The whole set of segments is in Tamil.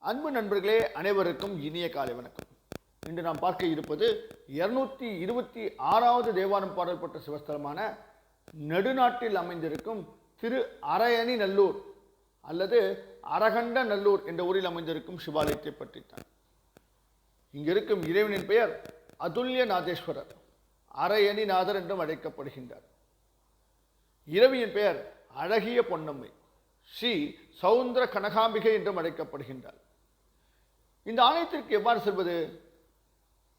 அன்பு நண்பர்களே, அனைவருக்கும் இனிய காலை வணக்கம். இன்று நாம் பார்க்க இருப்பது 226வது தேவாரம் பாடல் பெற்ற சிவஸ்தலமான நடுநாட்டில் அமைந்திருக்கும் திரு அரையணி நல்லூர் அல்லது அரகண்ட நல்லூர் என்ற ஊரில் அமைந்திருக்கும் சிவாலயத்தை பற்றித்தான். இங்கிருக்கும் இறைவனின் பெயர் அதுல்ய நாதேஸ்வரர், அரையணிநாதர் என்றும் அழைக்கப்படுகின்றார். இரவியின் பெயர் அழகிய பொன்னம்மை, ஸ்ரீ சௌந்தர கனகாம்பிகை என்றும் அழைக்கப்படுகின்றார். இந்த ஆலயத்திற்கு எவ்வாறு செல்வது?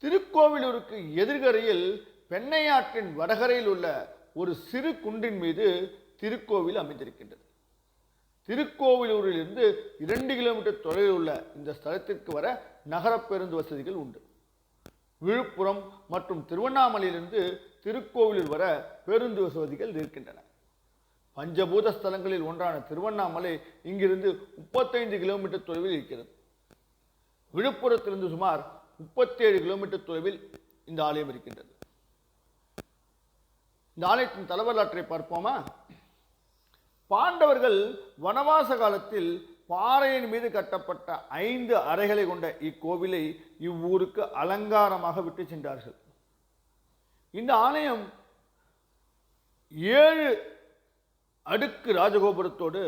திருக்கோவிலூருக்கு எதிர்கரையில் பெண்ணையாற்றின் வடகரையில் உள்ள ஒரு சிறு குன்றின் மீது திருக்கோவில் அமைந்திருக்கின்றது. திருக்கோவிலூரிலிருந்து 2 கிலோமீட்டர் தொலைவில் உள்ள இந்த ஸ்தலத்திற்கு வர நகர பேருந்து வசதிகள் உண்டு. விழுப்புரம் மற்றும் திருவண்ணாமலையிலிருந்து திருக்கோவிலூர் வர பேருந்து வசதிகள் இருக்கின்றன. பஞ்சபூத ஸ்தலங்களில் ஒன்றான திருவண்ணாமலை இங்கிருந்து 35 கிலோமீட்டர் தொலைவில் இருக்கிறது. விழுப்புரத்திலிருந்து சுமார் 37 கிலோமீட்டர் தொலைவில் இந்த ஆலயம் இருக்கின்றது. இந்த ஆலயத்தின் தலவரலாற்றை பார்ப்போமா? பாண்டவர்கள் வனவாச காலத்தில் பாறையின் மீது கட்டப்பட்ட 5 அறைகளை கொண்ட இக்கோவிலை இவ்வூருக்கு அலங்காரமாக விட்டு சென்றார்கள். இந்த ஆலயம் 7 அடுக்கு ராஜகோபுரத்தோடு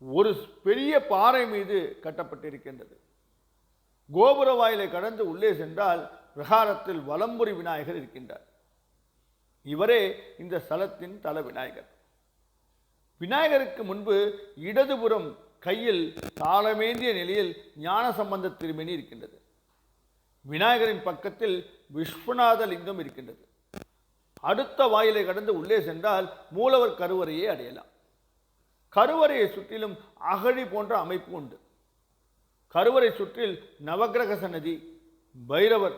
ஒரு பெரிய பாறை மீது கட்டப்பட்டிருக்கின்றது. கோபுர வாயிலை கடந்து உள்ளே சென்றால் பிரகாரத்தில் வலம்புரி விநாயகர் இருக்கின்றார். இவரே இந்த ஸ்தலத்தின் தல விநாயகர். விநாயகருக்கு முன்பு இடதுபுறம் கையில் தாளமேந்திய நிலையில் ஞான சம்பந்த திருமேனி இருக்கின்றது. விநாயகரின் பக்கத்தில் விஸ்வநாத லிங்கம் இருக்கின்றது. அடுத்த வாயிலை கடந்து உள்ளே சென்றால் மூலவர் கருவறையை அடையலாம். கருவறையை சுற்றிலும் அகழி போன்ற அமைப்பு உண்டு. கருவறை சுற்றில் நவக்கிரக சன்னதி, பைரவர்,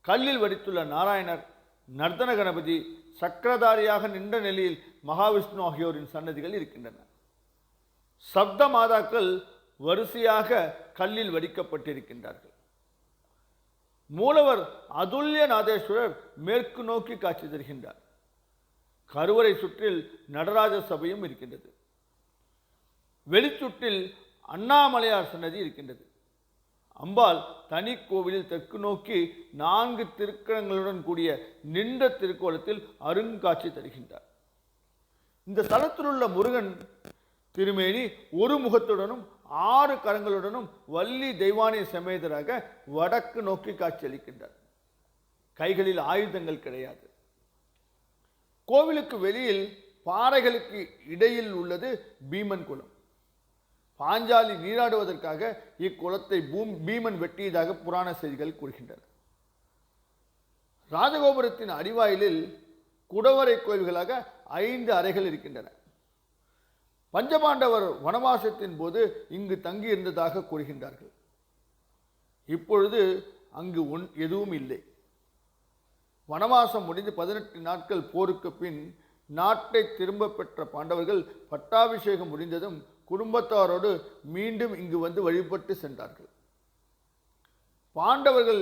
கல்லில் வடித்துள்ள நாராயணர், நர்த்தன கணபதி, சக்கரதாரியாக நின்ற நிலையில் மகாவிஷ்ணு ஆகியோரின் சன்னதிகள் இருக்கின்றன. சப்த மாதாக்கள் வரிசையாக கல்லில் வடிக்கப்பட்டிருக்கின்றார்கள். மூலவர் அதுல்ய நாதேஸ்வரர் மேற்கு நோக்கி காட்சி தருகின்றார். கருவறை சுற்றில் நடராஜ சபையும் இருக்கின்றது. வெளிச்சுற்றில் அண்ணாமலையார் சன்னதி இருக்கின்றது. அம்பாள் தனி கோவிலில் தெற்கு நோக்கி 4 திருக்கரங்களுடன் கூடிய நின்ற திருக்கோலத்தில் அருங்காட்சி தருகின்றார். இந்த ஸ்தலத்தில் உள்ள முருகன் திருமேனி ஒரு முகத்துடனும் 6 கரங்களுடனும் வள்ளி தெய்வானை சமேதராக வடக்கு நோக்கி காட்சியளிக்கின்றார். கைகளில் ஆயுதங்கள் கிடையாது. கோவிலுக்கு வெளியில் பாறைகளுக்கு இடையில் உள்ளது பீமன் குளம். பாஞ்சாலி நீராடுவதற்காக இக்குளத்தை பீமன் வெட்டியதாக புராண செய்திகள் கூறுகின்றன. ராஜகோபுரத்தின் அடிவாயிலில் குடவரை கோயில்களாக 5 அறைகள் இருக்கின்றன. பஞ்சபாண்டவர் வனவாசத்தின் போது இங்கு தங்கியிருந்ததாக கூறுகின்றார்கள். இப்பொழுது அங்கு எதுவும் இல்லை. வனவாசம் முடிந்து 18 நாட்கள் போருக்கு பின் நாட்டை திரும்ப பெற்ற பாண்டவர்கள் பட்டாபிஷேகம் முடிந்ததும் குடும்பத்தாரோடு மீண்டும் இங்கு வந்து வழிபட்டு சென்றார்கள். பாண்டவர்கள்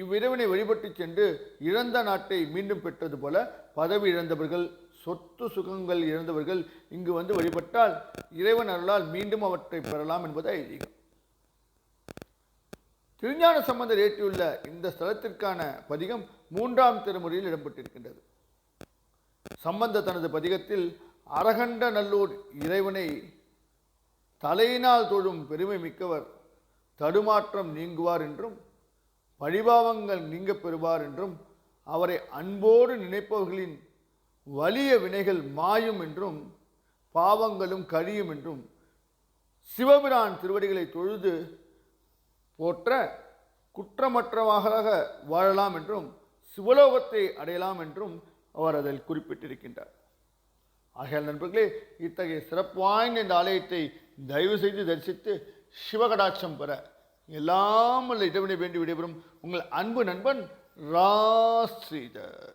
இவ்விறைவனை வழிபட்டு சென்று இழந்த நாட்டை மீண்டும் பெற்றது போல பதவி இழந்தவர்கள், சொத்து சுகங்கள் இழந்தவர்கள் இங்கு வந்து வழிபட்டால் இறைவன் அருளால் மீண்டும் அவற்றை பெறலாம் என்பது ஐதீகம். திருஞான சம்பந்தர் ஏற்றியுள்ள இந்த ஸ்தலத்திற்கான பதிகம் 3ஆம் திருமுறையில் இடம்பெற்றிருக்கின்றது. சம்பந்த தனது பதிகத்தில் அரகண்ட நல்லூர் இறைவனை தலையினால் தொழும் பெருமை மிக்கவர், தடுமாற்றம் நீங்குவார் என்றும் பழிபாவங்கள் நீங்க பெறுவார் என்றும், அவரை அன்போடு நினைப்பவர்களின் வலிய வினைகள் மாயும் என்றும் பாவங்களும் கழியும் என்றும், சிவபிரான் திருவடிகளை தொழுது போற்ற குற்றமற்றவாக வாழலாம் என்றும், சிவலோகத்தை அடையலாம் என்றும் அவர் அதில் குறிப்பிட்டிருக்கின்றார். ஆகையால் நண்பர்களே, இத்தகைய சிறப்பு வாய்ந்த இந்த ஆலயத்தை தயவு செய்து தரிசித்து சிவகடாட்சம் பெற எல்லாம் உள்ள இறைவனை வேண்டி விடைபெறும் உங்கள் அன்பு நண்பன் ரா ஸ்ரீதர்.